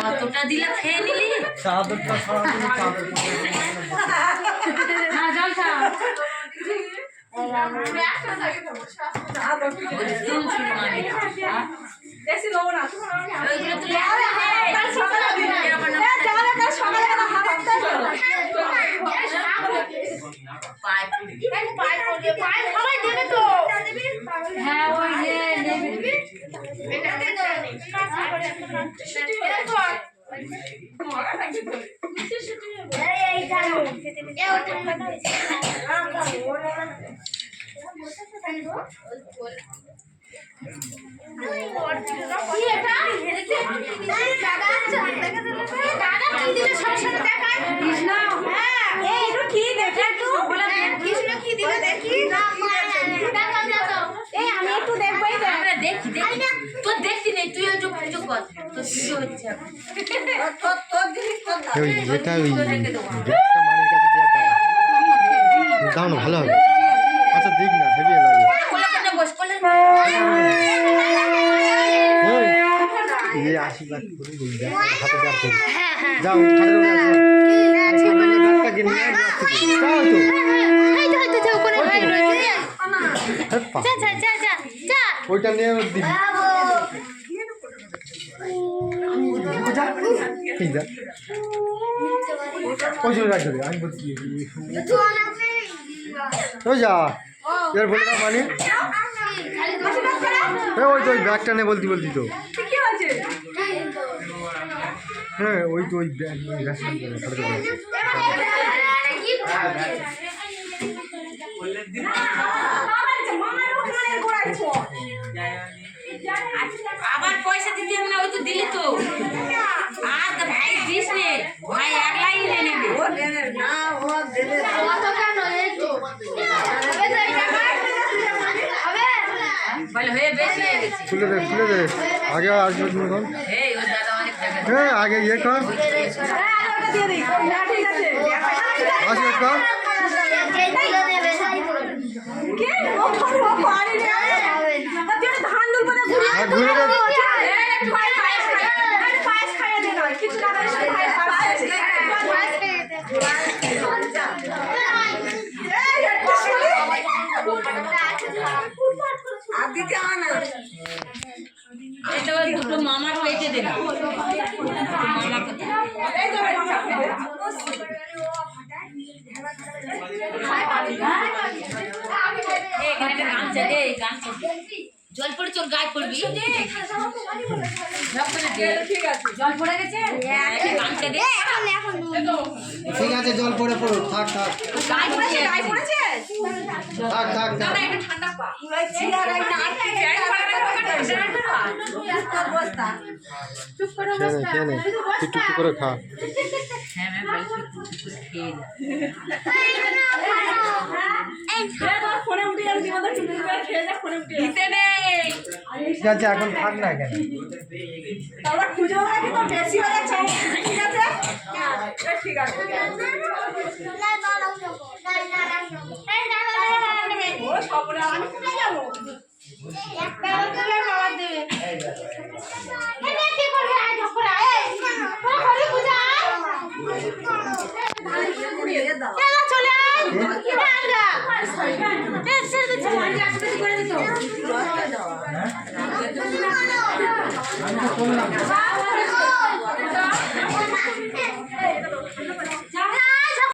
কতটা দিলে খেয়ে নিলি চাদরটা জল খাও হ্যাঁ ওই দাও না ভালো হবে। আচ্ছা দেখ না হেভি লাগে ये आशीर्वाद করে দিন হাতে দাঁড় করে যাও ব্যাগটা কিনে নিয়ে যাও তো যাও কোনে ভাই রয়েছে যা যা যা যা ওইটা নিয়ে দিন ঠিক আছে ওই জন্য রাখ ধরে আমি বলছি তো যা এর বলে দাও মানে ওই তো ওই ব্যাগটা নিয়ে বলতি তো হ্যাঁ ওই তো ওই ব্যাগ আবার পয়সা দিতে হবে না ওই তো দিলি তো আর তো ভাই দিস রে ভাই একলাই নিয়ে নেবে না ও দেবে কত কেন এই তো বলে হয়ে বেশি হয়ে গেছে খুলে দে আগে আসবে তুমি কোন এই ওর দাদা অনেক টাকা হ্যাঁ আগে ইয়ে কর দিয়ে দিই না ঠিক আছে আসবে কর কে ও পারি রে তুই ধান দুল পরে ঘুরে একটু পায়েস খাইয়ে দে না কিছু না পায়েস এটা দুটো মামার পেটে দেবে মামা কোথায় এখানে একটা গামছা দে গামছা জল পড়ে চোখ গায়ে পড়বি ঠিক আছে জল পড়ে গেছে গামছা দে ঠিক আছে জল পড়ে পড়ো থাক গায়ে পড়েছে থাক না একটু ঠান্ডা পা চিয়ার এই না বস্তা চুপ করে বস্তা একটু করে খা হ্যাঁ मैं भाई খেয়ে তোর ফোনে উঠে যাবে তোমাদের চুপ করে খেয়ে যা ফোনে উঠে দিতে নেই ঠিক আছে এখন থাক না কেন তারপর খুঁজে রাখি তো বেশি হয়ে যাচ্ছে ঠিক আছে ঠিক আছে ও সবরা আমি কোথায় যাবো একটা করে বাবা দেবে এনে কি করবে আজ ঝপরা এই তোরা ঘরে পূজা চলো চলে আয় আলগা এই ছেড়ে দে করে দিত আমি তো করলাম